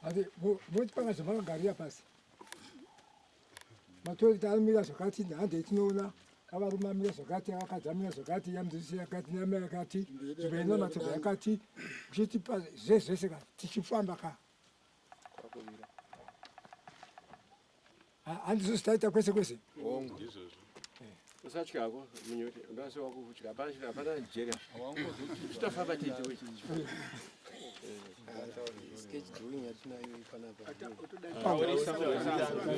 ade voti pangazva vakagarira pasi matoriti amira zvakati nhande tinoona avarume amira zvakati avakadzi amira zvakati yamudzisi yakati nyama yakati nzvimbo ina matorwa yakati uchiti zvezvese ka tichifamba ka handizosi taita kwese kwese usatyako minyoti undasiwa kutya hapana jera titafamba tiiti sketch drawing yatinayo ipanapa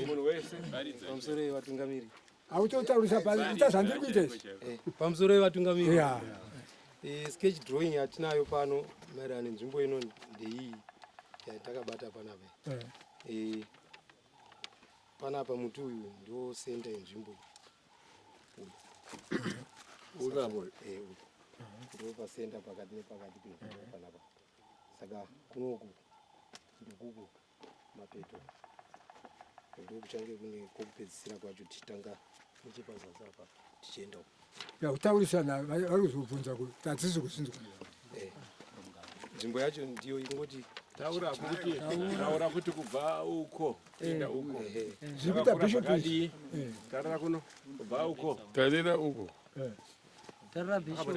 munhu wese pamusoro yevatungamiri autotaurisa pasi itazvandiri kuita izvi pamusoro yevatungamiri sketch drawing yatinayo pano maererano nenzvimbo ino ndeiyi yatakabata panapa panapa muti uyu ndo senda yenzvimbo ndo pasenda pakati nepakati panapa saka kunoku ndikuku mapeto ndo kuchange kune kokupedzisira kwacho tichitanga nechepazasi apa tichienda utaurisana vari kuzobvunza kuti hadzisi kuzinzwa nzvimbo yacho ndiyo ingoti taura kuti kubva uko enda uko zvikuita bishop tarira kuno kubva uko tarira uko tarira bishop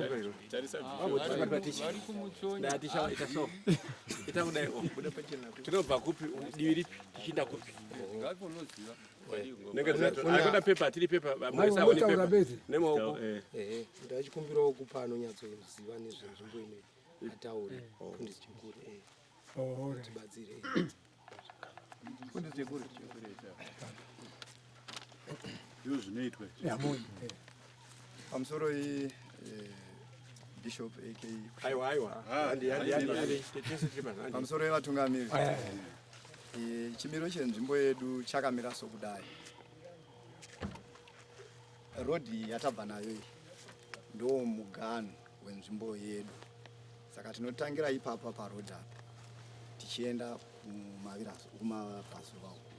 tinobva kupi divi ripi tichienda kupi akuda pepa tiri pepa motaura bezi nemaoko ndachikumbirawo kupa anonyatsoziva nezvenzvimbo ino ataure fundisi chikuru tibatsire fundisi chikuru izvo zvinoitwa pamusoro bishop ak pamusoro yevatungamiri chimiro chenzvimbo yedu chakamira sokudai rodhi yatabva nayo iyi ndo muganhu wenzvimbo yedu saka tinotangira ipapa parodhi apa tichienda kumabhazuva uku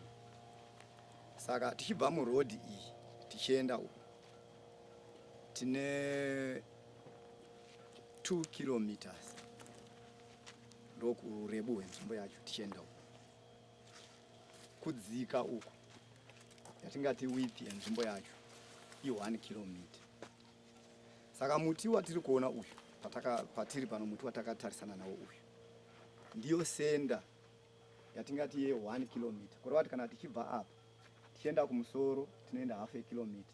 saka tichibva murodhi iyi tichienda uku tine 2 kilometers ndokurebu hwenzvimbo yacho tichienda uku kudzika uku yatingati width yenzvimbo yacho i1 kilometer saka muti watiri kuona uyu patiri pano muti watakatarisana nawo uyu ndiyo senda yatingati ye1 kilometer kureva kuti kana tichibva apa tichienda kumusoro tinoenda half a kilometer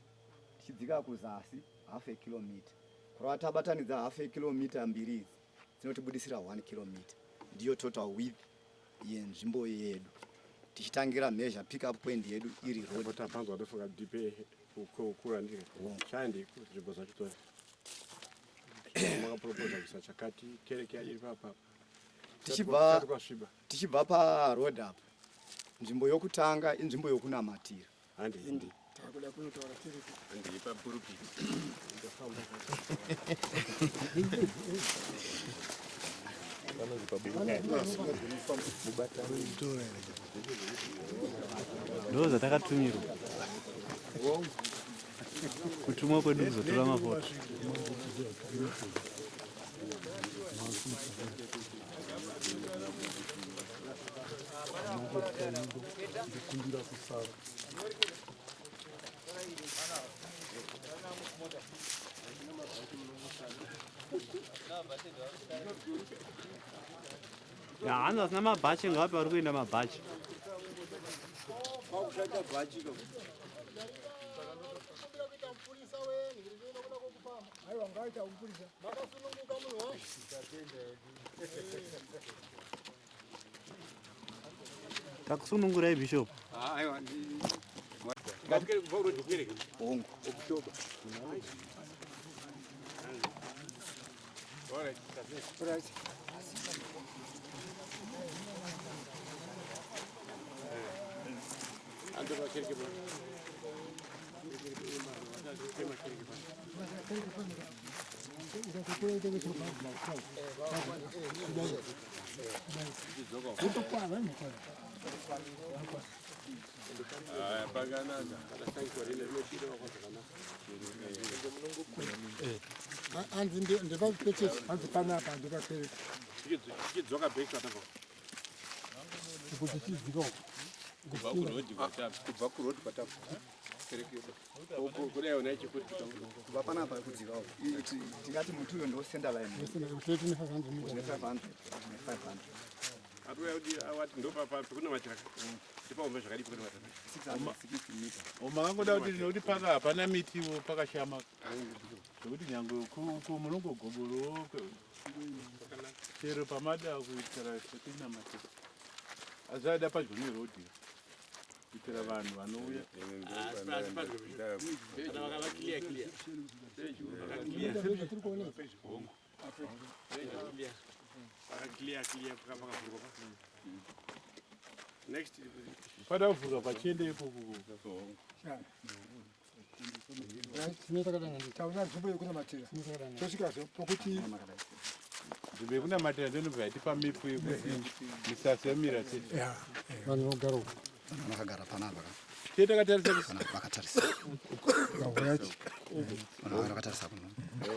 tichidzika kuzasi half a kilometer kureva tabatanidza half a kilometer mbiri idzi dzinotibudisira 1 kilometer ndiyo total width yenzvimbo yedu tichitangira measure pick up point yedu iri road tapanzwa tofunga dipe ukura ndike chandi nzvimbo zacho makapropose kuisa chakati kereke iri papa tichibva paroad apa nzvimbo yokutanga inzvimbo yokunamatira handi takuda kunotaura tiri handi papurupiti ndo zvatakatumira kutumwa kwedu kuzotora mafoto hanzi asina mabhachi ngapi ari kuenda mabhachi takusunungurai bishop Anzi ndipapecheti anzi panapa ndipapere chidzoka bheki patapa kuti chidziko kubva kurodi patapa kudai una chikuti kubva panapa kudzikawo tingati muti uyo ndo center line tine 500 meters 500 atuya kuti awati ndopapa pekunamatira ndipaumbe zvakadipi kunamatira 660 meters Umangoda kuti ndinoti paka hapana mitiwo pakashama. Zvokuti nyangwe munongogoborowo chero pamada kuitira setina matira. Azada padyo nerodhi kuitira vanhu vanouya. next Pada kuvhurwa pachiende ikoko. tinoita kadana tauna nzvimbo yekunamatira tosvikazo pokuti Nzvimbo yekunamatira ndinobva yatipa mipo yekuti misasa yamira chete. vanhu vogara uko vakagara panapa Chete takatarisa vakatarisa vavurati vanhu vakatarisa kuno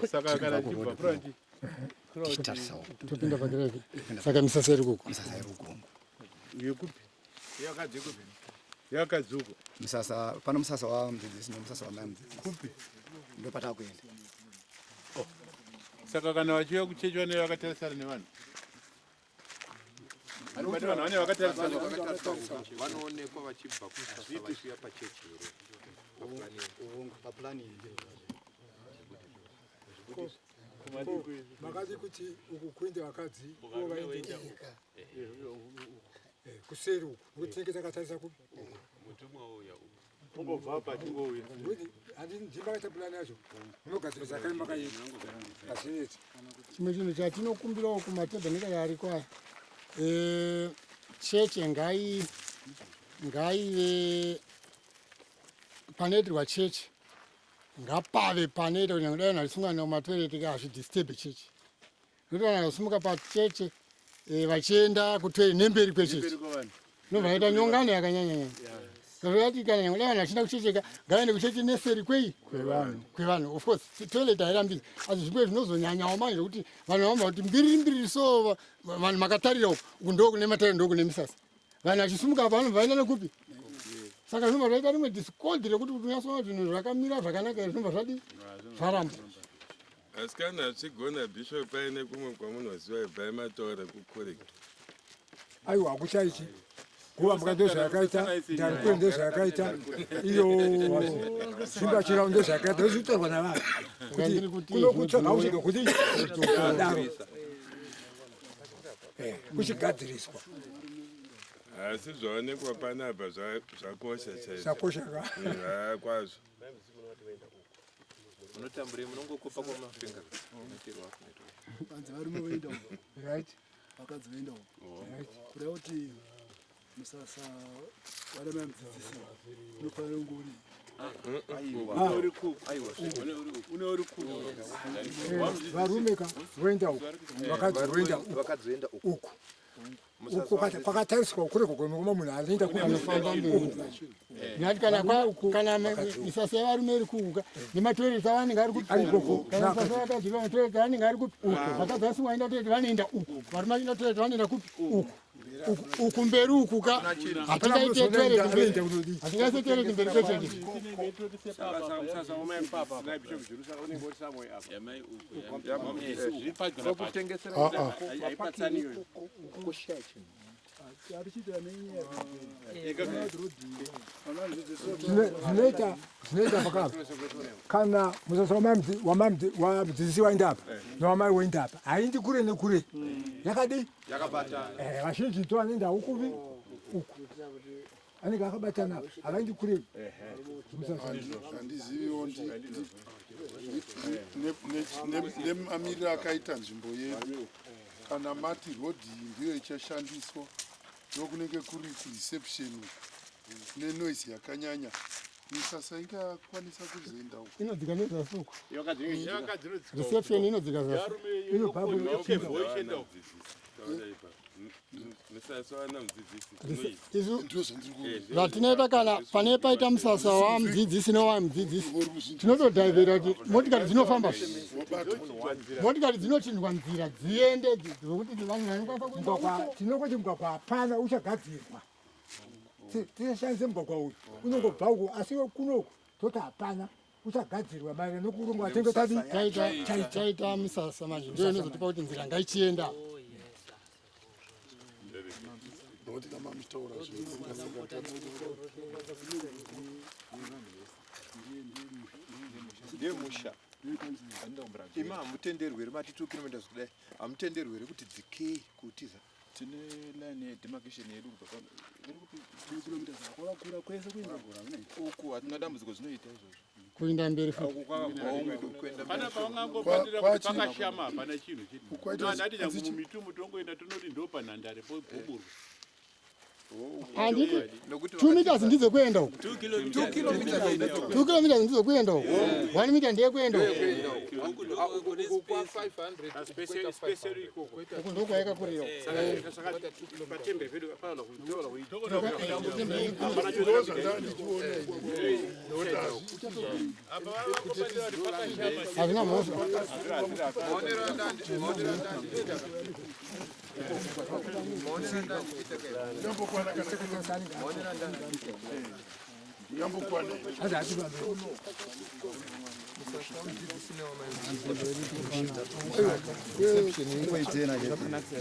saka kana chibva kurati. tarisawo topinda pakereke saka misasa iri kuko misasa iri uko Yekupi? yakadzikupi Yakazuko. misasa pano musasa wamudzidzisi nemusasa wamai mudzidzisi Kupi? ndo patakuenda Saka kana vachiuya kuchechwa nevakatarisana nevanhu. Vanhu vane vakatarisana. vanoonekwa vachibva kusasa vachiuya pachechi papulani makati kuti uku kuinde vakadzi uwo vaende kuseri uku nokuti tinenge takatarisa kupi Ungobva pachingouya. kuti handii ndimba kaita pulani yacho unogadzirisa kai makaita azvineti chimwe chinhu chatinokumbirawo kumatebhenekari ariko aya cheche ngaive panoitirwa cheche ngapave panoita kuti kudai vanhu vachisungana mumatoireti hazvidhistebhe cheche nokuti vanhu vasimuka pacheche vachienda kutoireti nemberi kwecheche nobva vaita nyongano yakanyanyanya zvati kana nyangwe vanhu vachienda kuchecheka ngavaende kucheche neseri kwei kwevanhu of course toilet hairambidzi asi zvipo zvinozonyanyawo manje kuti vanhu vamba kuti mbiriri so vanhu makatarira uku ndokune matariro ndokune misasa vanhu vachisumuka vanobva vaenda nekupi saka zvinobva zvaita rimwe discodi rekuti kuti unyasoona zvinhu zvakamira zvakanaka here zvinobva zvadi zvaramba asi kana achigona bishop aine kumwe kwamunoziva ibvai mataura kucorrect aiwa hakuchaichi kuvambwa ndozvayakaita ndarikwe ndozvayakaita iyo simba chirau ndozvayakaita zvichitorwa navanhu kuti kuno kutsvaga uchida kuti daro kuchigadziriswa asi zvaonekwa panapa zvakosha chaizvo zvakoshaka kwazvo munotamburei munongokopa kwamafinga vanzi varume voenda uko right vakadzi voenda uko kuda kuti musasa varamai mudzidzisi unofanira ngori varume ka voenda uko vakadzi voenda uko uko kwakatariswa kure kugomekoma munhu anoenda kuanofamba mberi nyati kana misasa yavarume iri kuuka nematoireti avanenge ari kuti uko kana misasa yakadzi matoireti avanenge ari kuti uko vakadzi vasungwa enda toireti vanoenda uko varume vachienda toireti vanoenda kupi uko uku mberi uku ka hatingaite toireti mberi hatingaise toireti mberi kwechechi zvinoita pakapa kana musasa wamudzidzisi waenda apa nawamai woenda apa haindi kure nekure yakadi vazhinji to vanoenda ukuvi uku anenge akabatana havaindi kure handiziviwo nemamiriro akaita nzvimbo yedu kana mati rodhi ndiyo ichashandiswa ndokunenge kuri kureception nenoise yakanyanya misasa ingakwanisa kuzoenda uko inodzika nezasuku reception inodzika zasuku zvatinoita kana pane paita musasa wamudzidzisi newamudzidzisi tinotodhaivhera kuti motikari dzinofamba motikari dzinochinjwa nzira dziende zvokuti tinongoti mugwagwa hapana uchagadzirwa tishandise mugwagwa uyu unongobva uko asi kunoku toti hapana uchagadzirwa maererano nokurongwa tenge taita musasa manje ndio inozotipa kuti nzira ngaichienda ndemusha ima hamutenderwi here mati 2 km kudai hamutenderwi here kuti dzikei kutiza tine line yedemarcation yedu kubva 2 km kwakakura kwese kuinda uku hatina dambudziko zvinoita izvozvo kuinda mberi pana paungangobatira kuti pakashama hapana chinhu chiti andati nyangu mumitumbu tongoenda tonoti ndo panhandare pobhobhurwa handiti 2 meters ndizo kuenda uko 2 kilometers ndizo kuenda uko 1 meter ndiye kuenda uko ndo kwayakakurira hazina mhosva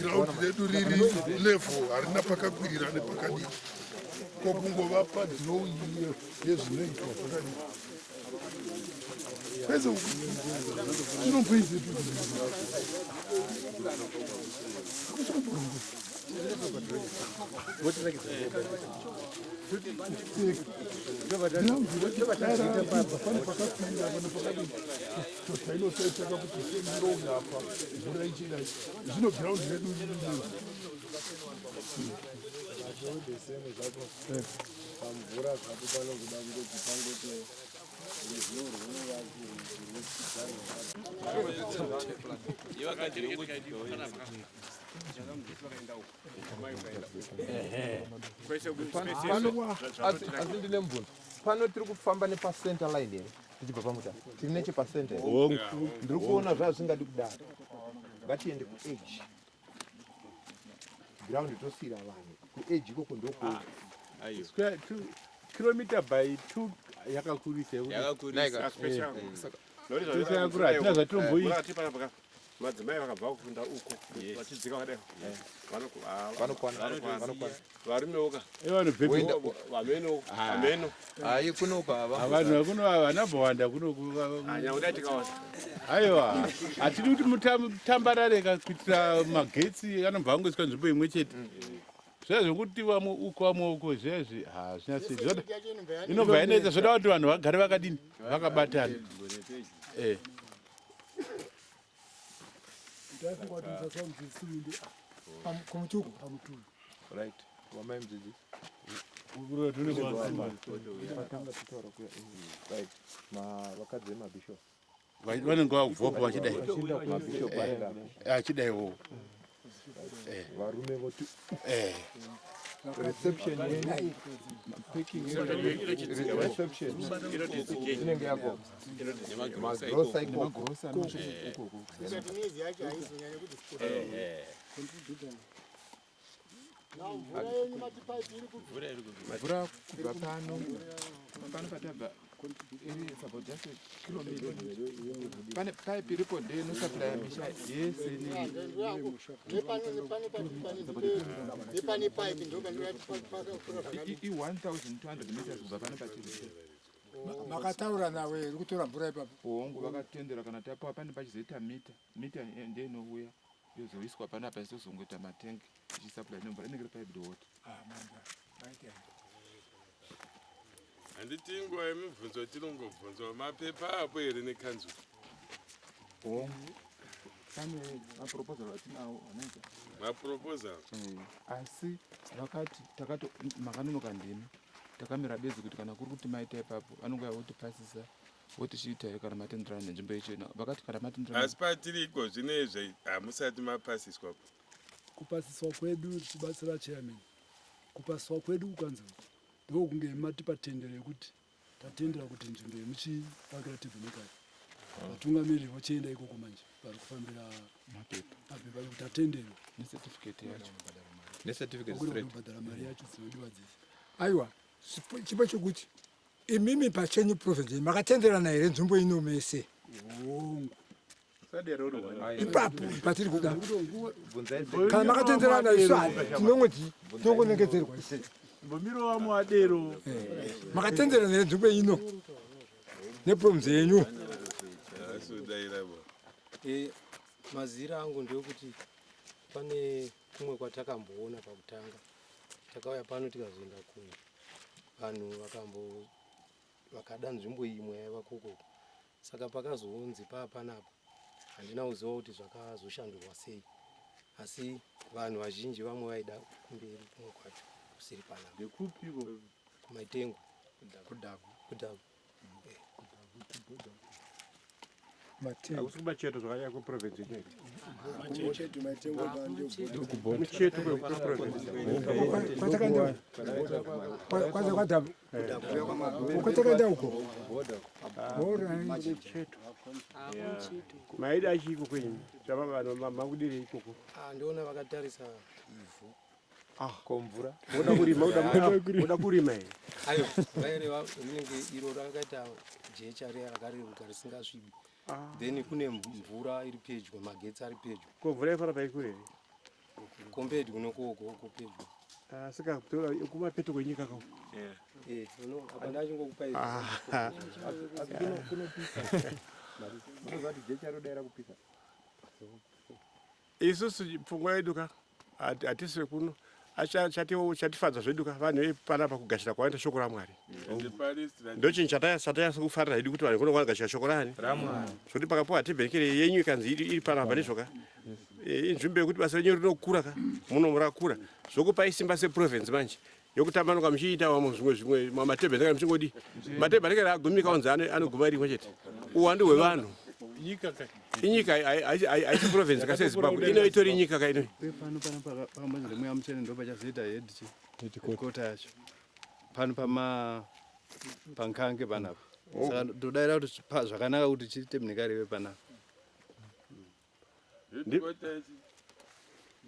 Ground redu riri level harina pakakwirira nepakadii kokungova padzino yezvinoitwa pakadii kwese chinomboizi zvino ground redu pamvura zvapo panokuda kungoti pangote asi ndine mubvunzo pano tiri kufamba nepacenter line here tichibva pamuta tiri nechepacenter ndiri kuona zvazvingadi kudaro ngatiende kuedge ground tosiyira vanhu kuedge ikoko ndoko square 2 kilometer by 2 yakakurisa yakura hatina zvatomboita madzimai vakabva kufunda uko vachidzika vakadai varumewoka vameno hai kunoka vanhu vakuno vanabhawanda kunokuanyaudaitikawanda aiwa hatidi kuti mutambarare kuitira magetsi anobva angoiswa nzvimbo imwe chete zviya zvokuti vamwe uko vamwe uko zvezvi hazvina sei inobva yanetsa zvoda kuti vanhu vagare vakadini vakabatana kumutuku pamutuku right wamai mudzidzisi right vakadzi vemabishop vanenge vakubvapo vachidai achidaiwo varume voti reception reception inenge yako magrosa ikogrosa mvura kubva pano patabva pane pipe iripo ndeinosapuraya misha yese i-1200 meters kubva pane patiri makataura nawe iri kutora mvura ipapo hongu vakatendera kana tapawa pane pachizoita mita ndeinouya yozoiswa panapa isozongoita matengi ichisapuraya nemvura inenge iri piped water handiti nguva yemibvunzo tinongobvunzwa mapepa apo here nekanzuro pane maproposal atinawo anoita maproposal asi vakati makanonoka ndimi takamira bedzi kuti kana kuri kuti maita ipapo anongoya votipasisa votichiita here kana matenderana nenzvimbo ichena vakati kana matenderana asi patiri iko zvinezve hamusati mapasiswapo kupasiswa kwedu tichibatsira chairman kupasiswa kwedu kukanzi ndokunge matipa tendero yekuti tatendera kuti nzvimbo yemuchivakira tebhenekari vatungamiriri vochienda ikoko manje vari kufambira mapepa kuti tatendero nekubhadhara mari yacho dzinodiwa dzese. Aiwa, chipo chokuti imimi pachenyu province makatenderana here nzvimbo ino mese ipapo patiri kuda kana makatenderana isu tinongonongedzerwa mbomiro wamo adero makatenderana here nzvimbo ino neprovince yenyu. Mazira angu ndeyokuti pane kumwe kwatakamboona pakutanga takauya pano tikazoenda kumwe vanhu vakada nzvimbo imwe yaiva koko saka pakazonzi panapa handina kuziva kuti zvakazoshandurwa sei asi vanhu vazhinji vamwe vaida kumberi kumwe kwacho kusiri panapa ndekupiko kumaitengo kudhaku akusimacheto zvakanya kuprovince ineyi kwanza kwadhabu kwatakaenda uko maida achiko kwenyu makudiri ikoko ndiona vakatarisa ivhu komvura uda kurima here ayo vaireva rinenge iro rakaita jecha rakareruka risingasvibi then kune mvura iri pedyo magetsi ari pedyo komvura ifana paikure here kompedi kunokoko pedyo saka kumapeto kwenyika kao apa ndachingokupai jecha rodaira kupisa isusu pfungwa yedu ka hatisi kuno chatifadza zvedu ka vanhu vepanapa kugashira kwaita shoko ramwari ndo chinhu chatayasa kufarira hedu kuti vanhu kunogona kugashira shoko rani zvokuti pakapuwa tebhenekeri yenyu ikanzi iri panapa nezvoka inzvimbo yekuti basa renyu rinokura ka muno murakura zvokupai simba seprovince manje yokutambanuka muchiitawo zvimwe matebhenekeri muchingodi matebhenekeri agumika onzi anoguma rimwe chete uwandu hwevanhu inyika haisi province kase Zimbabwe ino itori nyika ka ino pano pakambanzi remweya muchene ndo pachazoita headquarter yacho pano pankange panapa saka ndodaira kuti zvakanaka kuti chiite mnekari iwe panapa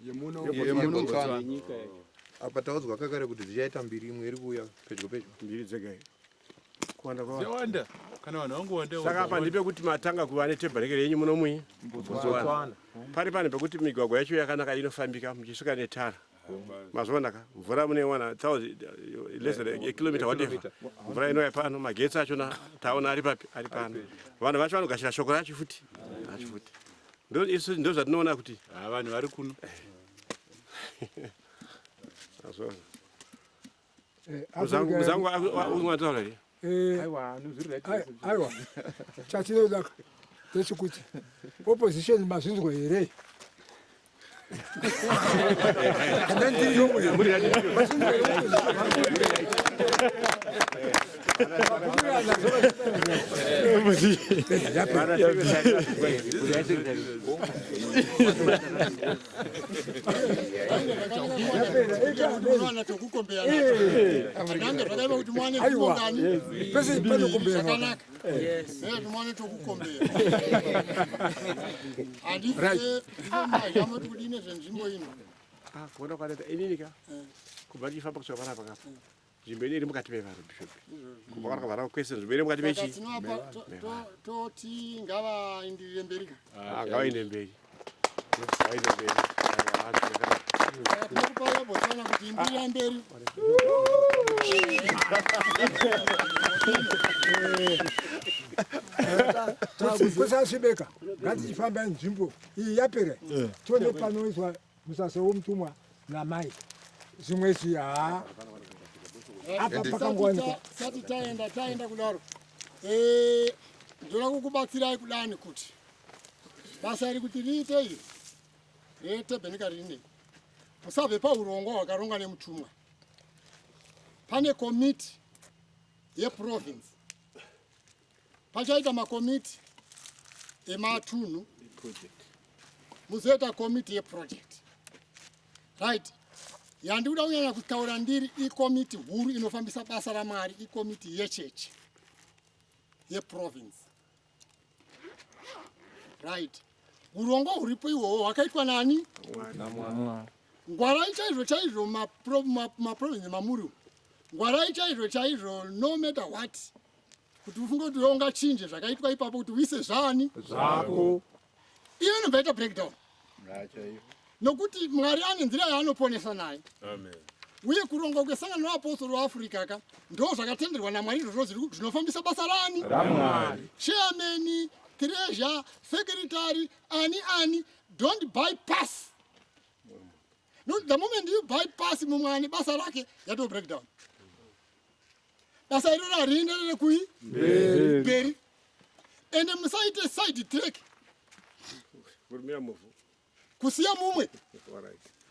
yemuno Botswana apa taudzwa kakare kuti dzichaita mbiri imwe iri kuuya pedyo mbiri dzega dzawanda kana vanhu vangowanda saka apa ndipe kuti matanga kuva netebhenekeri yenyu muno mui Botswana pari pane pekuti migwagwa yacho yakanaka inofambika muchisvika netara mazonaka mvura mune 1000 kilomita whatever mvura inouya pano magetsi achona taona ari pano vanhu vacho vanogashira shoko racho futi ndo zvatinoona kuti vanhu vari kuno muzangu umataura here aiwa chatinoda ndechekuti opposition mazvinzwa here kuona kwanoita ininika kubva ndichifamba kusvika panapa kapa nzvimbo ino iri mukati mevanhu bishop kubva kwakavhara kwese nzvimbo iri mukati mechi toti ngavaindirire mberi ngavainde mberi tinokupa Botswana kuti imbirira mberi kwesasvibeka ngatichifamba nzvimbo iyi yapera tione panoiswa musasa womutumwa namai zvimwe izvi apa pakangowanikwa sati taenda kudaro ndoda kukubatsirai kudani kuti basa iri kuti riite iri retebhenekari rinei musabve paurongwa hwakarongwa nemutumwa pane komiti yeprovince pachaita makomiti ematunhu muzoita komiti yeproject right. Yandikuda kunyanya kutaura ndiri ikomiti huru inofambisa basa raMwari, ikomiti yechechi yeprovince, right. Urongo huripo iwohwo hwakaitwa nani? Ngwarai chaizvo maprovince mamuri, ngwarai chaizvo no matter what, kuti ufunge kuti ungachinje zvakaitwa ipapo kuti uise zvani zvako, iyo inombaita breakdown. Nokuti Mwari ane nzira yaanoponesa naye. Amen. Uye kuronga kwesangano vaapostoli vaAfrica ka ndo zvakatenderwa naMwari izvozvo zvinofambisa basa rani raMwari. Chairman, treasurer, secretary, ani don't bypass. No, the moment you bypass mumwani basa rake yato breakdown. Basa iroro harienderere kui mberi. Ende musaite side track kusiya mumwe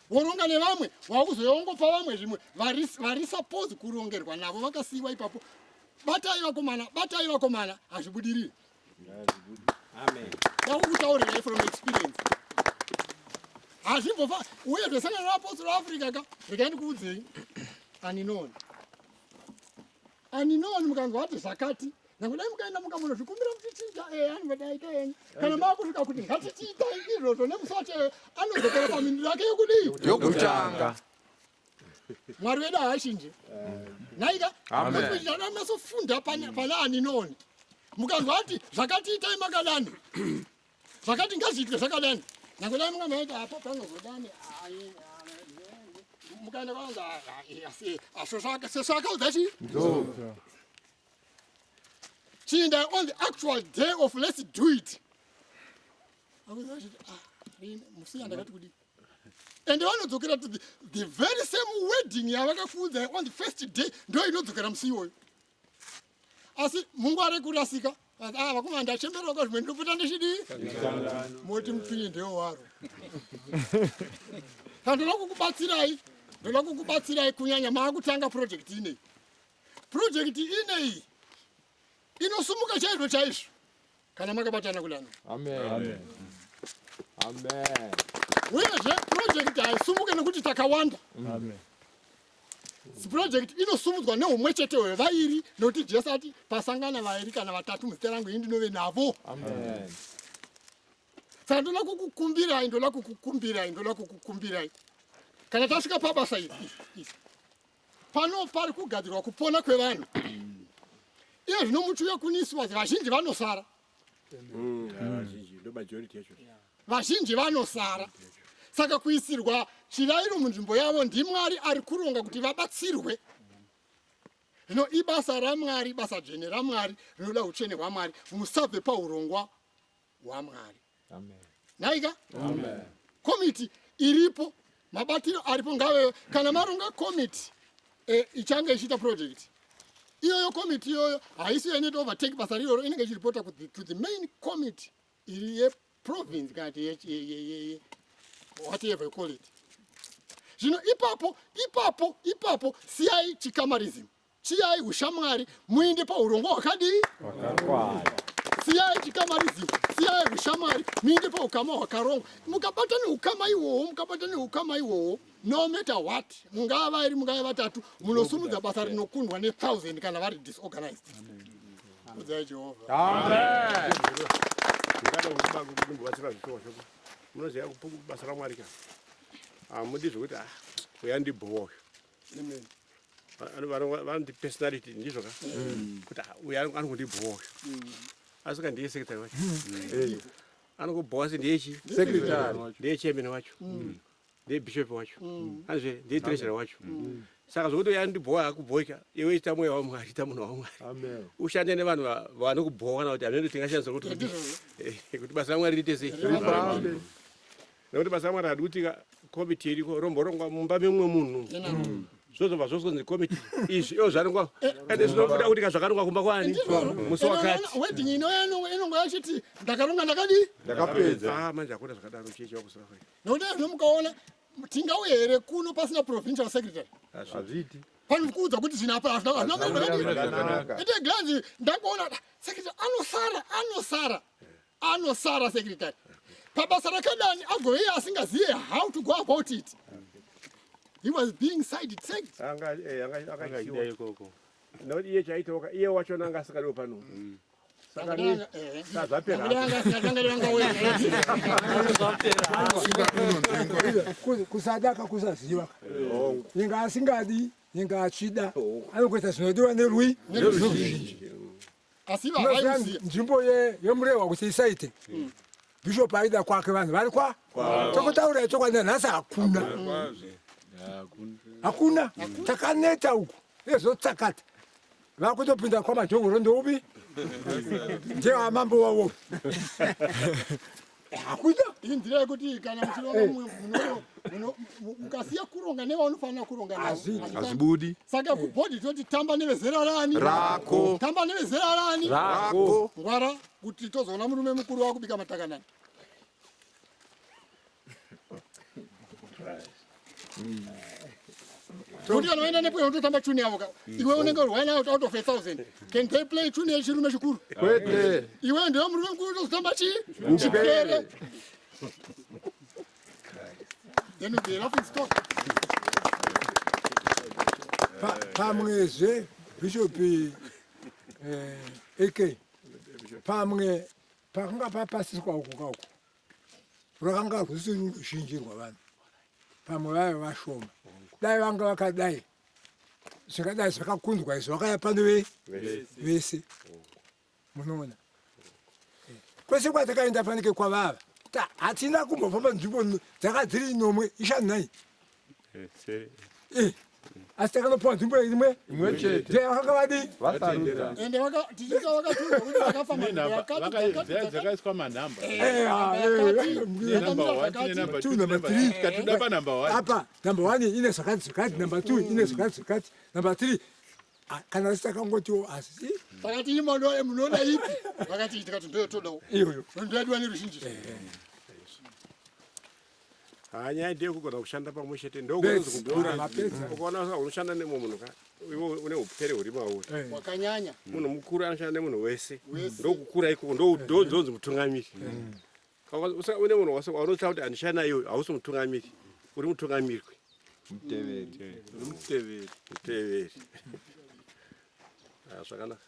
woronga nevamwe wakuzoyongopa vamwe zvimwe vari suppose kurongerwa navo vakasiyiwa ipapo. Batai vakomana hazvibudiriri. Ndakukutaurirai from experience. Hazvimbofa uye zvesangano raApostoli vaAfrica ka regai ndikuudzei aninoni mukanzwa vati zvakati nakudai mukaenda mukamunozvikumbira kutichiita anodaita enyu kana makusvika kuti ngatichiitai izvozvo nemusati anodzokera pamindiro yake yokudii yokutanga. Mwari wedu haashinji. Naika masofunda pana aninoni mukanzwa vati zvakatiitai makadani zvakati ngazviitwe zvakadani nakudai mungamaita apa panozodani mukaenda kwanza sezvakaudza chii Chinda on the actual day of let's do it. And they want to get to the very same wedding yavakafunza on the first day ndo inodzokera musi iwoyo. Asi Mungu ari kurasika vakoma ndachembera kwazvo ndinopota ndechidii moti mupinyi ndewo waro. Ndoda kukubatsirai kunyanya maakutanga project ineyi. Project ineyi inosumuka chaizvo kana makabatana kudano. Amen. Uyezve project haisumuke nekuti takawanda. Project inosumudzwa neumwe chete wevairi nokuti Jesu ati pasangana vairi kana vatatu muzita rangu ini ndinove navo. Saka ndoda kukukumbirai kana tasvika pabasa iri pari kugadzirwa kupona kwevanhu. Iyo zvinomuchuya kuniswa vazhinji vanosara. Vazhinji vanosara. Saka kuisirwa chirayiro munzvimbo yavo ndiMwari ari kuronga kuti vabatsirwe. Zvino ibasa raMwari, basa dzvene raMwari rinoda utsvene hwaMwari musabve paurongwa hwaMwari. Naika? Komiti iripo, mabatiro aripo ngave kana maronga komiti ichange ichiita project. Iyoyo komiti iyoyo haisi inoita overtake basa riro inenge ichiripota to the main committee iri yeprovince kana kuti whatever you call it. Zvino ipapo siyai chikamarism, chiyai ushamwari muinde paurongwa hwakadii siyai chikamarism, siyai ushamwari muinde paukama hwakarongwa. Mukabata neukama ihwohwo no matter what mungava vairi mungava vatatu munosumudza basa rinokundwa ne1000 kana vari disorganized. Kudzai Jehovha. Amen. Munoziva basa raMwari ka hamudi zvokuti uyandibhowa vanoti personality ndizvo ka kuti uyu anongondibhowa asi ka ndiye secretary wacho anongobhowa se ndiyechi secretary ndiye chairman wacho ndiye bishop wacho anzve ndiye treasurer wacho. Saka zvokuti uyandibhowa akubhoika iwe ita mweya waMwari, ita munhu waMwari ushande nevanhu vanokubhowa kana kuti hamene tingashandisa kuti basa raMwari riite sei. Nekuti basa raMwari hadi kuti komiti iriko romborongwa mumba memumwe munhu zvozobva zvosonzi komiti izvi iyo zvarongwa ende zvinobuda kuti kazvakarongwa kumba kwani musi wakati wedding inongo yachiti ndakaronga ndakadii ndakapedza. Manje akuita zvakadaro chechi wakusara kwai nokuti zvinomukaona tingauye here kuno pasina provincial secretary hazviti panokuudza kuti zvinapa ite glanzi ndakuona secretary anosara secretary pabasa rakadani agove asingazive how to go about it. he was being side-tracked. Angachida ikoko. Noti iye chaitoka iye wacho nanga asikadiwo pano. Saka ni sazapera. Kusadaka kusaziva. Inga asingadi, inga achida. Anokuita zvinodiwa nerwi neruzhinji. Asiva vaiuziya. Nzvimbo yemurewa kuti isaite. Bishop aida kwake vanhu vari kwa. Tokotaura chokwadi nhasi hakuna. Takaneta uku. Ezotsakata. Vakutopinda kwamajongoro ndoupi? Ndiye mambo wawo. Hakuna. Indira yekuti kana muchironga mukasiya kuronga nevanofanira kuronga Azibudi. Saka kubhodhi toti tamba nevezera rani rako. Tamba nevezera rani rako. Ngwara kuti tozoona murume mukuru wakubika matakanana. Kuti vanoenda nepo unototamba tune yavo iwe unenge uri 1 out of 1,000. Can they play tune yechirume chikuru? Kwete. Iwe ndiwe murume mukuru utozotamba chipere. Then you'll be a laughing stock. Pamwe Bishop AK. Pamwe pakanga papasiswa uku. Rakanga kusiri rushinji rwavanhu. Pamwe vaiva vashoma. Dai vanga vakadai. Zvakadai zvakakundwa izvo vakaya pano vese. Munoona. Kwese kwatakaenda panike kwavava. Hatina kumbofamba nzvimbo dzakadziri nomwe ishanai. Asi takanopiwa nzvimbo imwe chete vakanga vadi ende tichika vakatunga kuti vakafamba dzakaiswa manhamba apa number 1 ine zvakati number 2 ine zvakati number 3 kana sitakangotio asi takati munoda ipi vakati tikati ndoyotodawo iyoyo ndodiwa neruzhinji. Nyaya ndeyekugona kushanda pamwe chete ndokuona unoshanda nemumwe munhu iwe une upere huri mauri wakanyanya munhu mukuru anoshanda nemunhu wese ndokukura ikoko ndonzi mutungamiri. Une munhu wase waunotaura kuti andishanda iwe hausi mutungamiri uri mutungamirwi muteveri. Zvakanaka.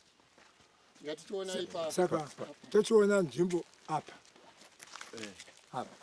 Ngatitiona ipa saka tochiona nzvimbo apa apa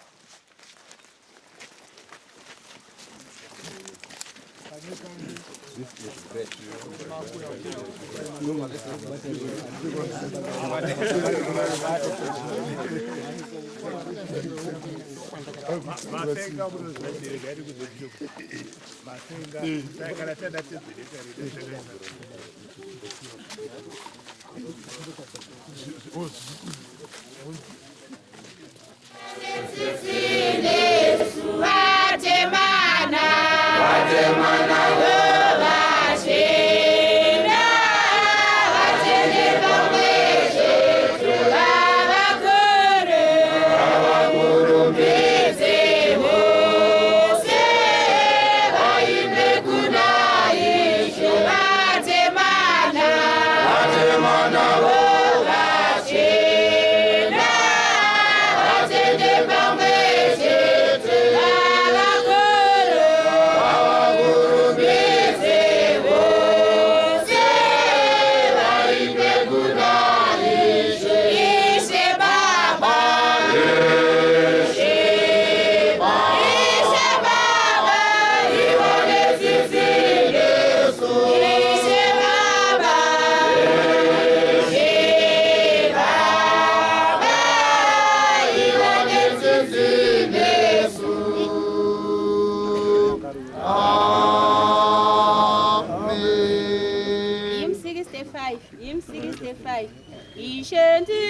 Hymn 65. Ishendi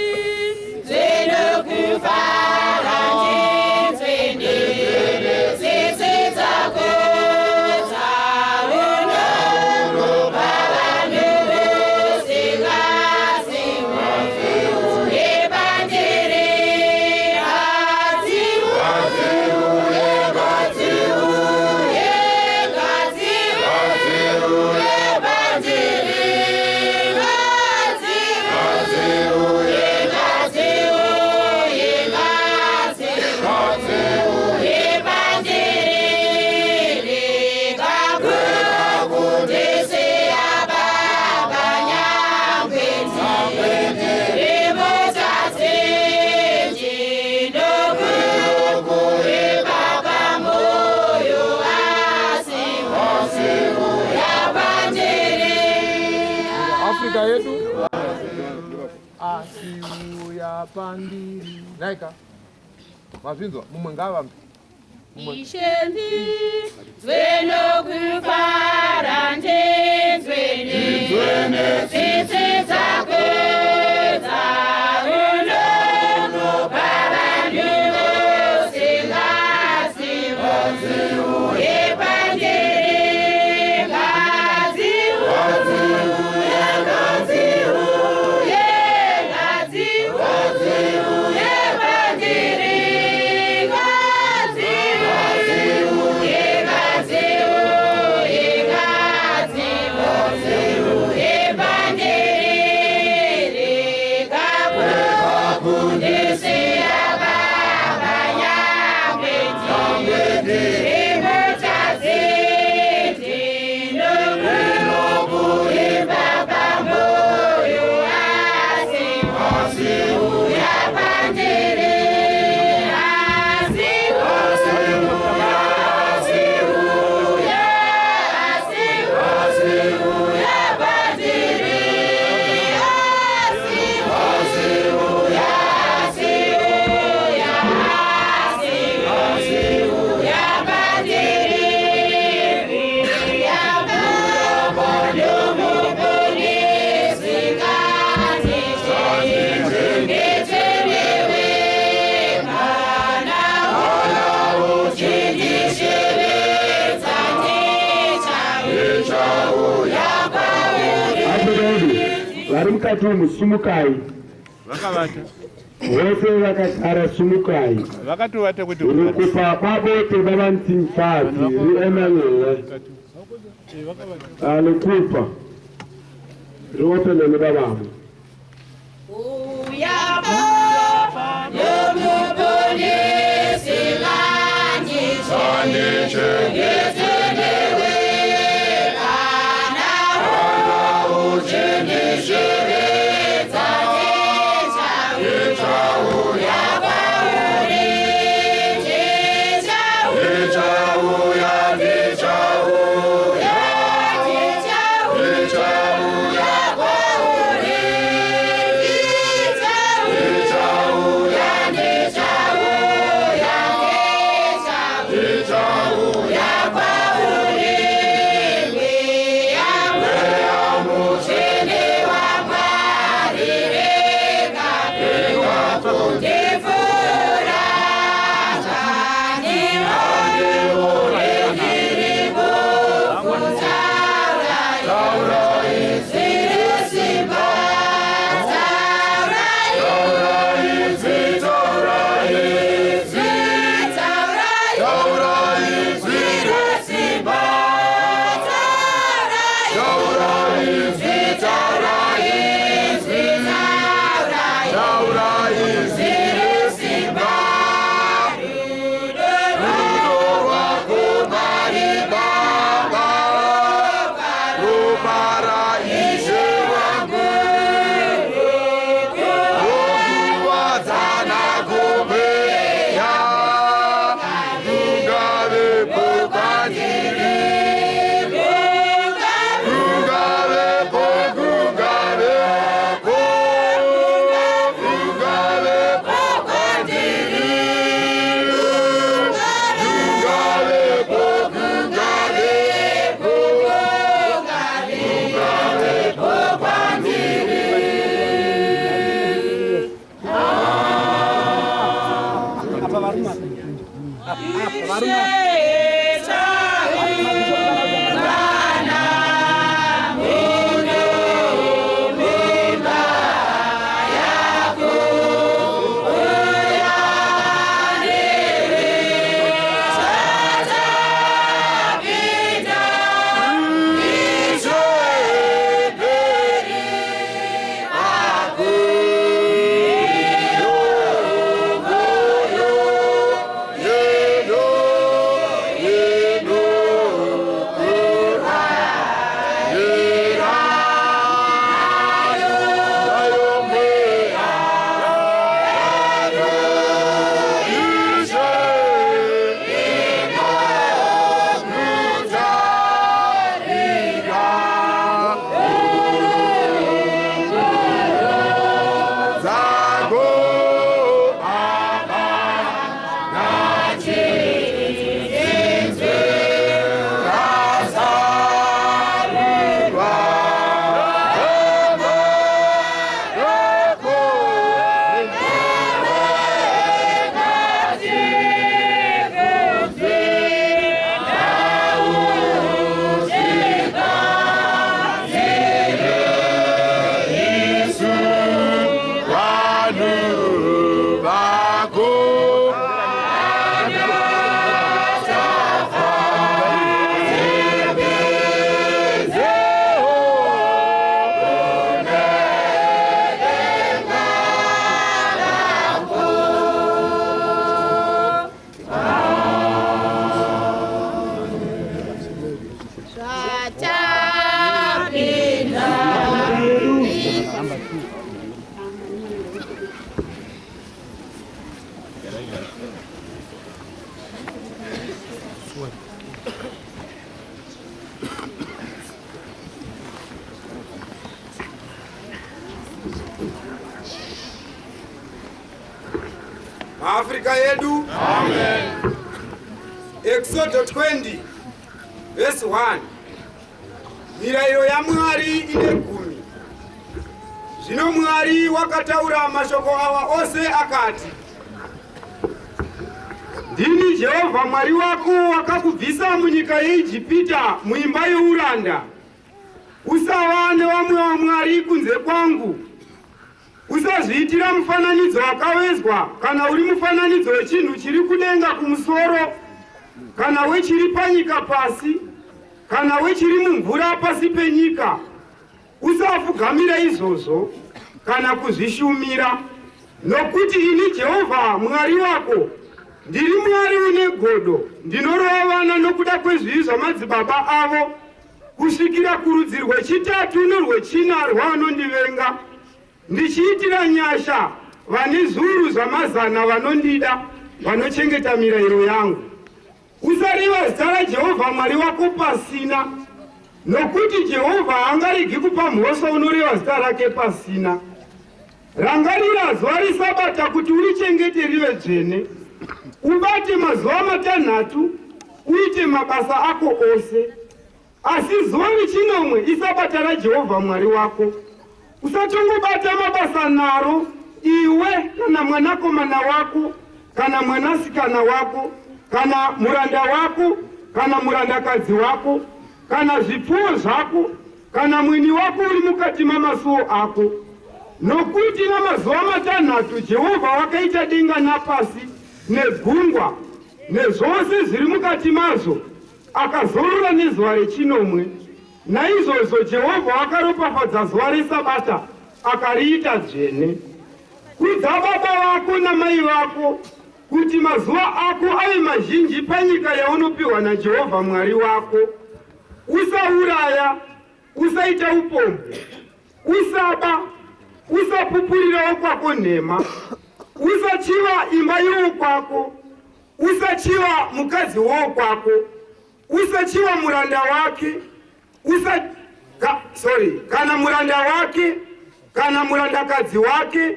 zeno kufara nzende sese zako zaona babane singasi ebandere nyika yedu asiuya pandiri naika mazvinzwa mumwe ngavambe Ishendi zweno kufara ndenzwene tsitsi dzako dzaunono pavanhu vose ngadziuye pandiri ngadziuye pandiri vari mukati musumukai vakavata vose vakagara sumukai vakatovata kuti rukupa babote bavantimfati riemanyeya alikupa riwopenene bavamo Yeah. munyika yedu. Amen. Exodo 20 verse 1. Mirayiro ya Mwari ine 10. Zvino Mwari wakataura mashoko awa ose akati, ndini Jehovha Mwari wako wakakubvisa munyika yeIjipita muimba youranda. Usava nevamwe vamwari kunze kwangu. Usazviitira mufananidzo wakavezwa, kana uri mufananidzo wechinhu chiri kudenga kumusoro, kana wechiri panyika pasi, kana wechiri mumvura pasi penyika. Usapfugamira izvozvo kana kuzvishumira, nokuti ini Jehovha Mwari wako ndiri Mwari une godo, ndinorova vana nokuda kwezvivi zvamadzibaba avo kusvikira kurudzi rwechitatu norwechina rwavanondivenga, ndichiitira nyasha vane zviuru zvamazana vanondida, vanochengeta mirayiro yangu. Usareva zita raJehovha Mwari wako pasina, nokuti Jehovha haangaregi kupa mhosva unoreva zita rake pasina. Rangarira zuva reSabata kuti urichengete rive dzvene. Ubate mazuva matanhatu uite mabasa ako ose. Asi zuva rechinomwe iSabata raJehovha Mwari wako. Usatongobata mabasa naro iwe kana mwanakomana wako kana mwanasikana wako kana muranda wako kana murandakadzi wako kana zvipfuwo zvako kana mwini wako uri mukati mamasuo ako. Nokuti namazuva matanhatu Jehovha wakaita denga napasi negungwa nezvose zviri mukati mazvo, akazorora nezuva rechinomwe. Naizvozvo Jehovha wakaropafadza zuva reSabata akariita dzvene. Kudza baba vako namai vako kuti mazuva ako ave mazhinji panyika yaunopiwa naJehovha Mwari wako. Usauraya, usaita upombwe, usaba, usapupurira wokwako nhema, usachiva imba yowokwako, usachiva mukadzi wowokwako, usachiva muranda wake, kana muranda wake, kana murandakadzi wake,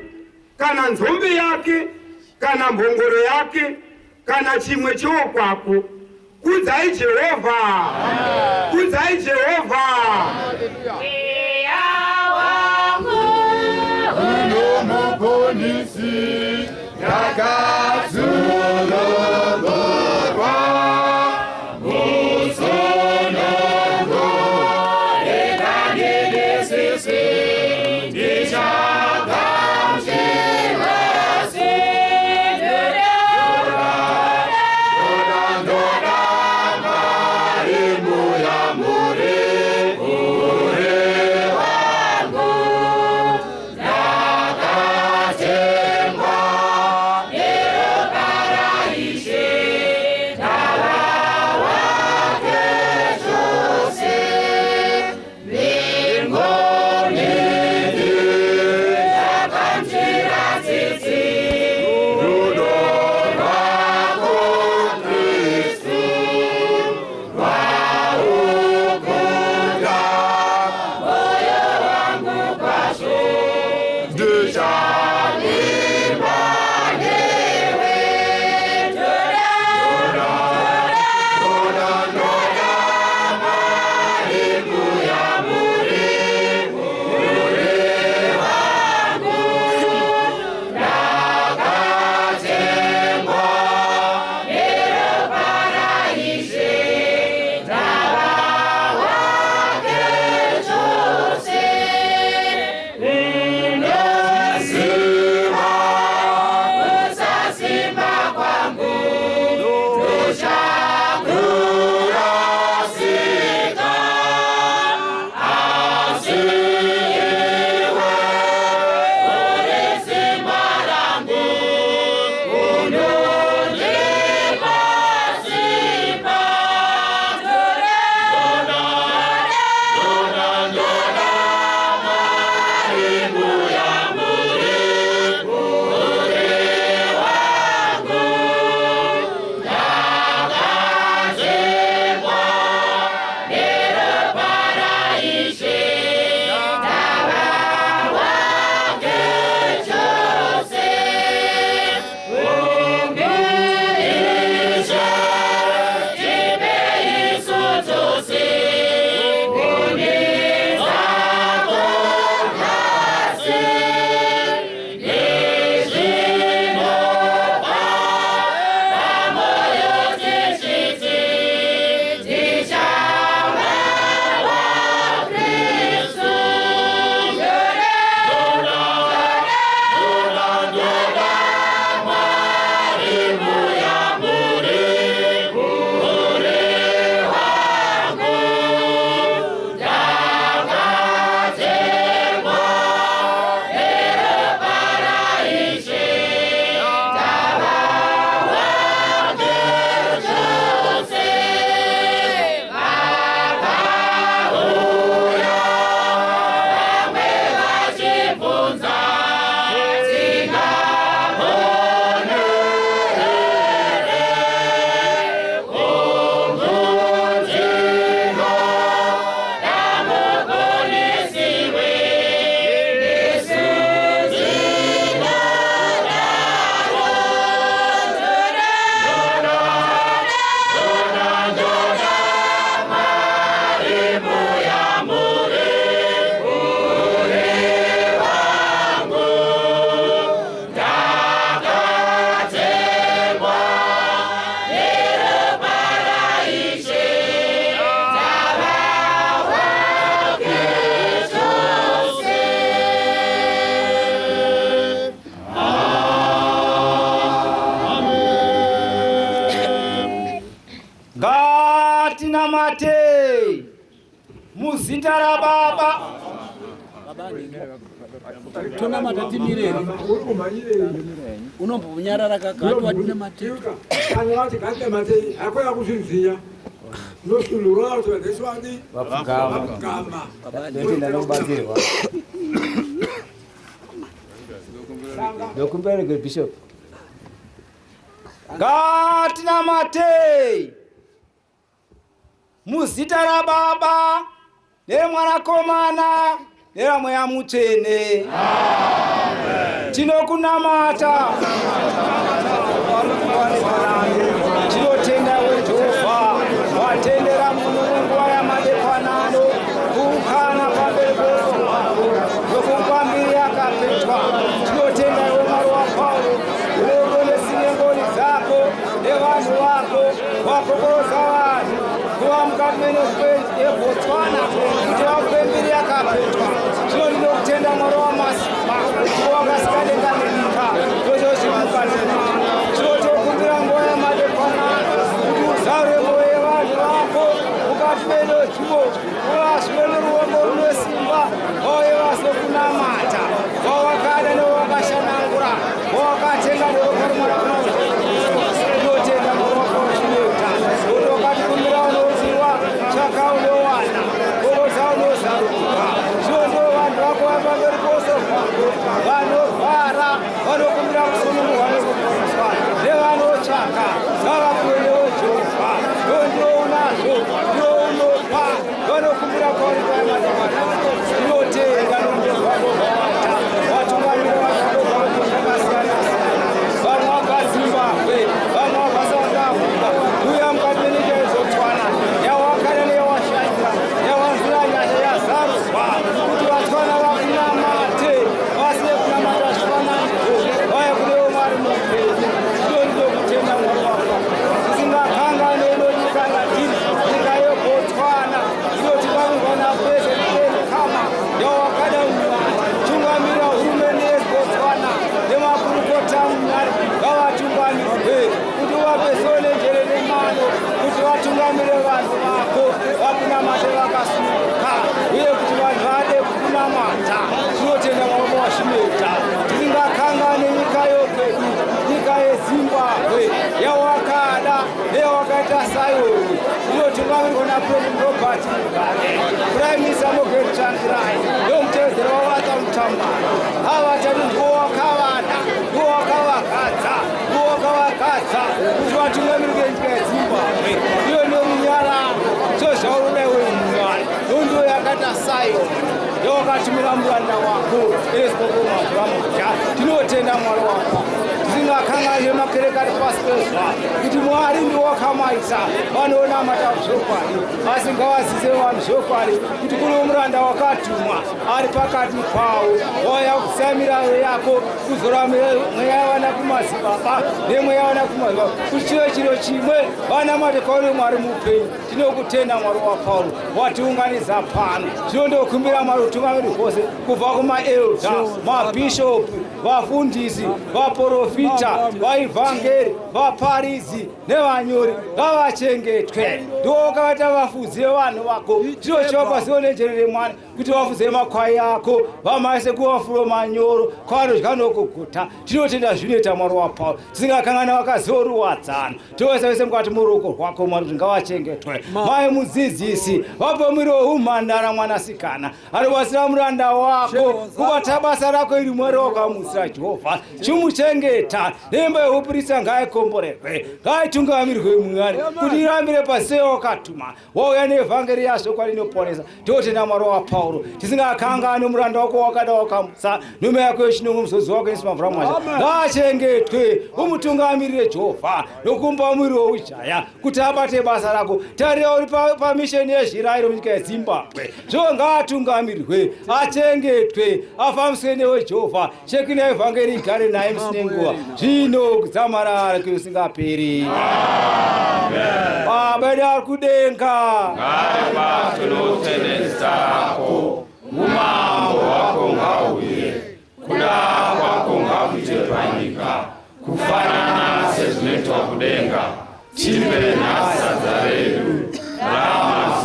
kana nzombe yake, kana mbongoro yake, kana chimwe chowokwako. Kudzai Jehovha! Kudzai Jehovha! Unomuponisi yakazorogorwa musonongo ekangenesese ndichagamshirasi dodandora marimu ya muri ure wangu yakatengwa Matei muzita rababa tona matatimireri unombunyarara kakatwa tine matei kana wati kate matei akoya kuzvinziya nosunura kuti vadeswani vapfugama ndinobatsirwa ndokumbereke bishop ngatina Matei muzita rababa neramwanakomana neramweya mutsvene tinokunamata tinotenda wejehovha watendera munhu munguva yamadekwanano kuukana pamberi peso hwako nokungwambiri yakapetwa tinotenda iwe mwari wapauro unoonesiye ngoni dzako nevanhu vako wakokoroza vanhu kuva mukati menospendi yeBotswana kuti vakupe mbiri yakapetwa tinodinokutenda mwari wamasimba wakasikadeka nenyika tozozvimukati tinotokumbira nguva yamadekwanano kuti uzarwe mwoyo yevanhu vako mukati menojiwo uvaswe neruombo runesimba vauye vasokunamata vawakada nevakashanangura vawakatenga nevokarumwarakunaa tinotenda mwari wako zvinoita kuti wakatikumbira unoziva tsvaka unowana kokoza unozaruka zviondo vanhu vako vapamberi poso kwako vanorwara vanokumbira kusunungurwa nekuponeswa nevanotsvaka ngavakuwenewo jehovha ndondounazvo ndounopa vanokumbira kwauri kwayamadekwana tinotenda nomuzvako vawata vatungamiri vazvako zvako zvakasiyana-siyana vamwe vakazimbabwe vamwe vakasangafunda uya mukati menyika yeBotswana yawakada neyawashaira yawanzira nyasha yazarurwa kuti Vatswana vakunamate vasine kunamata zvifananidzo vaya kunewo mwari mupenyu ndonidokutenda mwari wako tisingakangane inonyika yatiri nyika yeBotswana inotivamirwa napresidenti kama yawakada tungamira hurumende yeBotswana nemakurukota munyari ngavatungamirwe kuti vape sonenjere nemano kuti vatungamire vanhu vako vakunamate vakasununguka uye kuti vanhu vade kukunamata tinotenda mwari wazvinoita tisingakangane nyika yokwedu nyika yeZimbabwe yawakada neyawakaita sayoni inotungamirwa napresident Robert Nkange prime minister Margaret Changirai nomutevedzero wavata mutambara avatatu ndowakavada ndowakavakadza ndowakavakadza kuti vatungamirike nyika yeZimbabwe iyo nomunyararo zozvaurudai wemunyari nondo yakaita sayoni yawakatumira muranda wako esikokomazuvamoja tinotenda mwari wako tisingakanganye makereka ari pasi pezva kuti mwari ndiwakamaisa vanoonamata zvokwadi asi ngavazise vanhu zvokwadi kuti kune muranda wakatumwa ari pakati pavo wauya kusamira yako kuzora mweya yavana kumazibaba nemweya yavana kumazibaba kuti chive chiro chimwe vanamate kwaune mwari mupenyu tinokutenda mwari wapauro watiunganidza pano tinondokumbira mwari utungamiri hwose kubva kumaelda mabhishopu vafundisi vaprofita vaivhangeri vaparidzi nevanyori ngavachengetwe ndowakavaita vafudzi vevanhu vako tinochiva sionenjere remwari kuti vafudze makwai ako vamaise kuvafulo manyoro kwavanodya nokuguta tinotenda zvinoita mwari wapauro tisingakangana vakazoruwadzana tovese vese mukati muruoko rwako mwari kuti ngavachengetwe mai mudzidzisi vapomiriwo umhandara mwanasikana anobatsira muranda wako kubata basa rako iri mwari wakamusira jehovha chimuchengeta nemba yeupurisa ngaikomborerwe ngaitungamirwe mwari kuti irambire pasei wakatuma wauya neevhangeri yazvo kwarinoponesa totenda mwari wapauro tisingakangane muranda wako wakada wakamusa nhume yako yechinongo muzozi wako yesimavhura mwasha ngaachengetwe umutungamirire jehovha nokumba mwiri woujaya kuti abate basa rako tarira uri pamisheni yezvirayiro munyika yeZimbabwe zvo ngaatungamirwe achengetwe afambiswe newejehovha shekina yevhangeri igare naye musine nguva zvino kudzamarara kusingaperi baba edu ari kudenga ngaivatunotendesako umambo wako ngauye kuda kwako ngakuite panyika kufanana sezvinoitwa kudenga tipe nhasi sadza redu ramazuva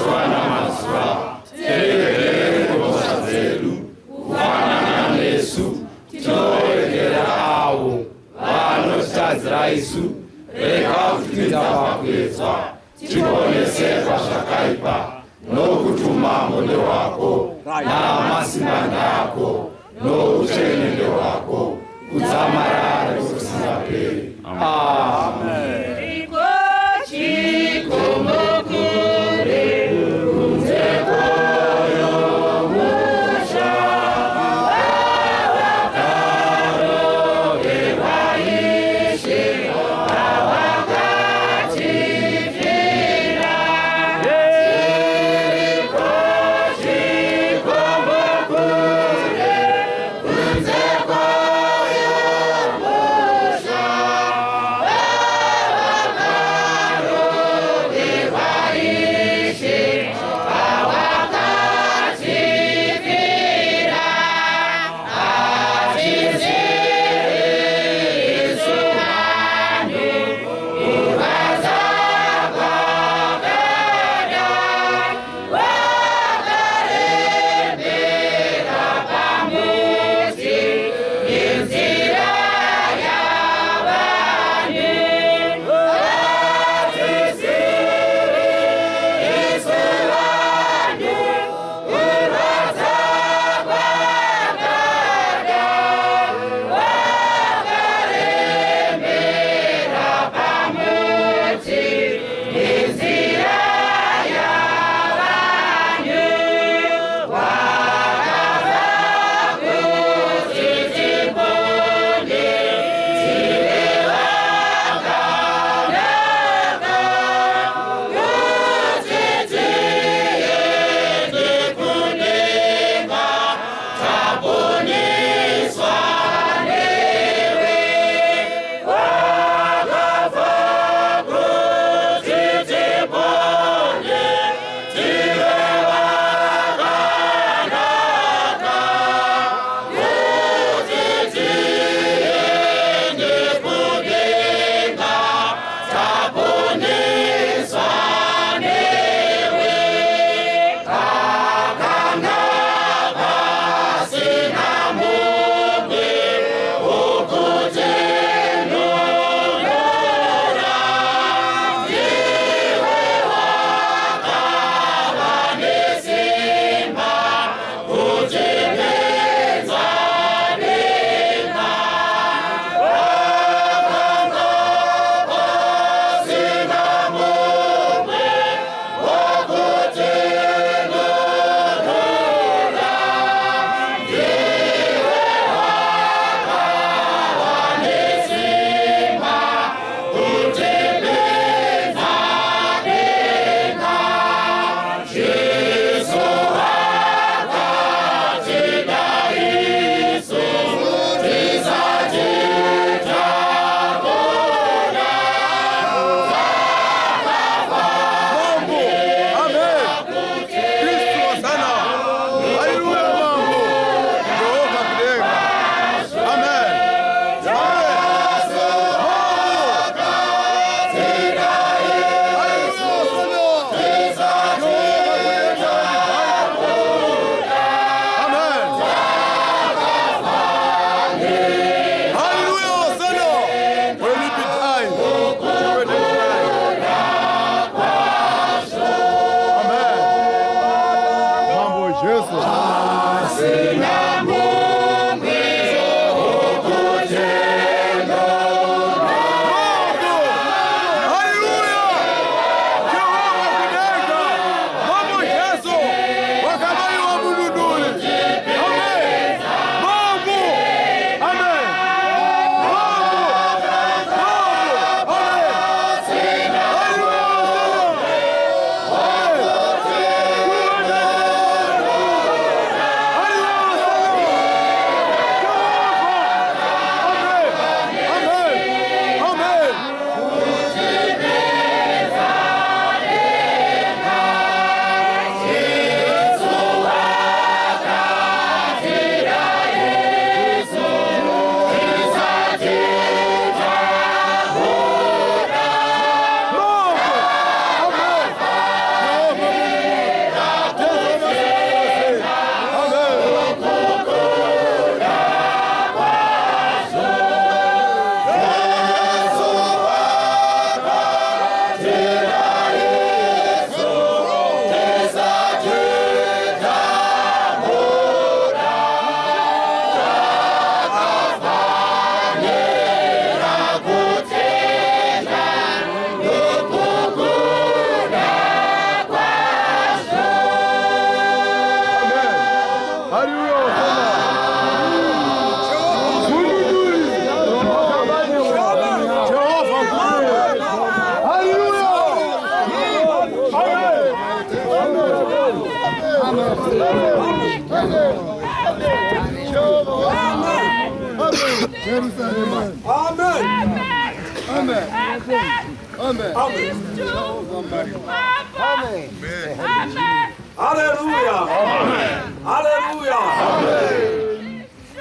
Yesu, rega kutipinza pakuedzwa, tiponeseka zvakaipa, nokutuma mwoyo wako, namasimbanda ako, nouchenende hwako, kudzamarara kusingaperi. Amen. Yeah.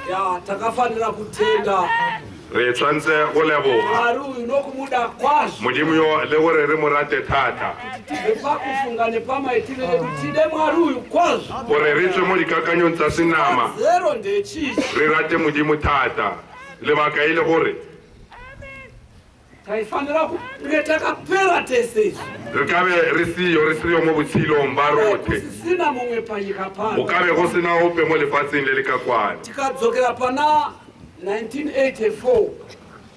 Ya takafanira kutenda re tshwantse go leboga Mwari uyu nokumuda kwazvo modimo yo le gore re mo rate thata tibve pakufunga nepamaitiro edu tide Mwari uyu kwazvo gore re tswe mo dikakanyong tsa senama zero ndechizi re rate modimo thata lebaka ile gore taifanira kunge takapera tese izvi re kabe re siyo mo botshilong ba rotlhe kusisina mumwe panyika o pano kabe go sena ope mo lefatsheng le le ka kwana tikadzokera pana 1984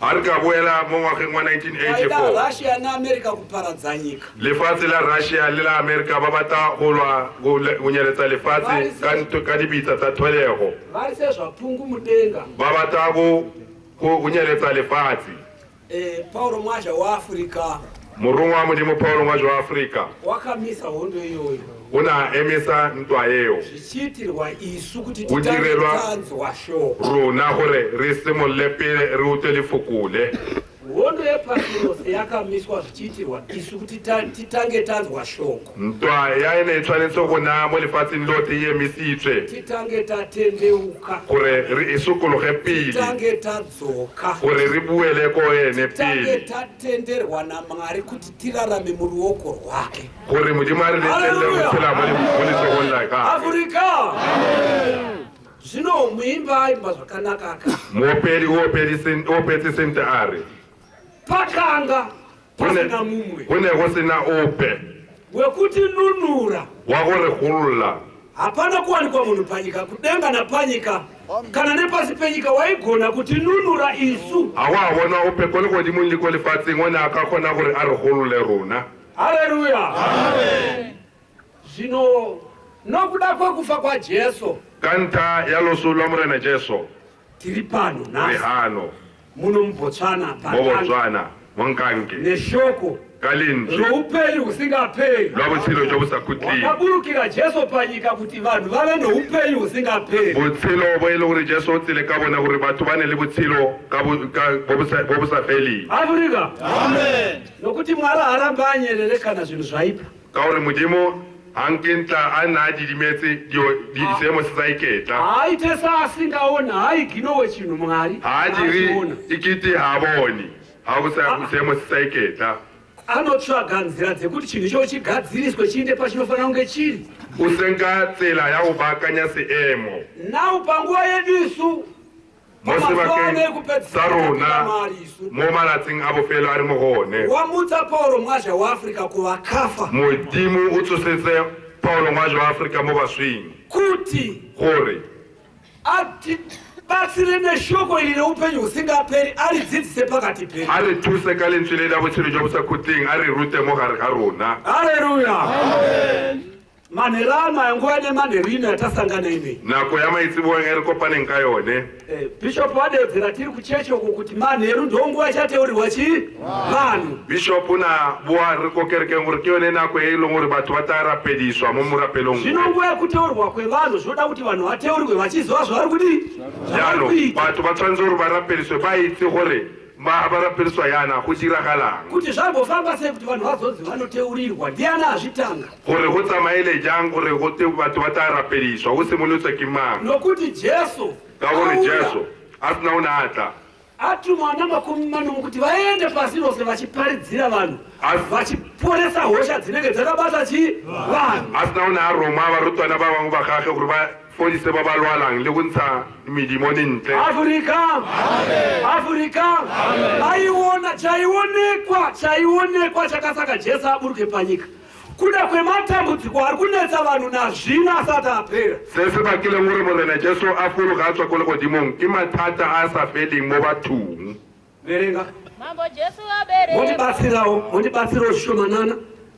a re ka boela mo ngwageng wa aida 1984 russia naamerica kuparadza nyika lefatshe la russia le la america ba batla go lwa go nyeletsa lefatshe ka dibitsa tsa tholego vari sezvapungu mudenga ba batla go nyeletsa lefatshe paulo mwaja waafrica morongwa wa modimo paulo mwaja wa afrika wakamisa hondo iyoyo o na emisa ntwa eo zvichiitirwa isu kuti o direlwa titanzwa shoko rona gore re simolole pele re utlwe lefokole hondo yepatirose yakamiswa zvichiitirwa isu kuti titange tanzwa shoko ntwa ya ene e tshwanetse go na mo lefatsheng lotlhe e emisitswe titange tatendeuka gore re e sokologe pele titange tadzoka gore re buele ko ene titange pele tatenderwa naMwari kuti tirarame muruoko rwake gore modimo a re letlelele go tshela mo letsogong la gagwe afrika zvino muimba aimba zvakanaka aka moopedi o opetse sente a re pakanga pasina mumwe go ne go sena ope wekuti nunura wa gore golola hapana kuwanikwa munhu panyika kudenga napanyika kana nepasi penyika waigona kuti nunura isu a go a bona ope ko le godimong le ko lefatsheng o ne a ka kgona gore a re golole rona haleluya zvino nokuda kwekufa kwajesu ka ntlha ya loso lwa morena jesu tiri pano re nasi hano muno mubotswana mo botswana mo nkange neshoko ka lentswe roupenyu husingaperi lwa botshelo jo bo sa khutleng wakaburukira jesu panyika kuti vanhu vave noupenyu husingaperi botshelo bo e le gore jesu o tsele ka bona gore batho ba ne le botshelo bo bo sa feleng afrika nokuti mwari haramba anyerere kana zvinhu zvaipa ka gore modimo a nkentla a nna a didimetse seemo se sa iketla haaite saasingaona haiginowe chinhu mwari ha a dire ikiti ha a bone ha go seemo se sa iketla anotsvaga nzira dzekuti chinhu icho chigadziriswe chiinde pachinofanira kunge chiri o senka tsela ya go baakanya seemo nau panguva yedu isu mo sebakeng sa rona mo malatsing a bofelo a re mo gone wamutsa paulo mwaja wa afrika ku vakafa modimo o tsosetse paulo mwaja wa afrika mo baswing kuti gore batsire neshoko iri reupenyu husingaperi aridzidzise pakati pedu a re thuse ka lentswe le la botshelo jo bo sa khutleng a re rute mo gare ga rona haleluya manherano yanguva nemanheru ino yatasangana inei nako ya maitseboeng e re kopaneng ka yone bishop adeudzera tiri kuchechi uko kuti manheru ndonguva chateurirwa chii vanhu bishop o na boa re ko kerekeng gore ke yone nako e e leng gore batho ba tla rapediswa mo morapelong zvino nguva yekuteurirwa kwevanhu zvoda kuti vanhu vateurirwe vachiziva zvavari kudii jalo batho ba tshwanetse gore ba rapediswe ba itse gore ba rapediswa yana go diragalang kuti zvambofamba sei kuti vanhu vazodzi vanoteurirwa ndiani azvitanga gore go tsamaele jang gore batho ba tla rapediswa go simolotswe ke mang nokuti jesu ka gore jesu a sena o ne a tla atuma vana makumi manomwe kuti vaende pasi rose vachiparidzira vanhu vachiponesa hosha dzinenge dzakabata chii vanhu a sena o ne a roma barutwana ba bangwe ba gage gore ba fodise ba ba lwalang le go ntsha medimo dintle afrika aiona chaionekwa chakasaka jesu aburuke panyika kuda kwematambudziko ari kunetsa vanhu nazvino asati apera se se bakileng gore morena jesu a fologa a tswa ko legodimong ke mathata a sa feleng mo bathong verenga mondibatsirawo zvishomanana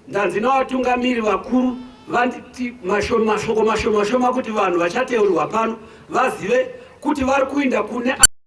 ndanzina vatungamiri vakuru vanditi mashoko mashoma kuti vanhu vachateurirwa pano vazive kuti vari kuinda kune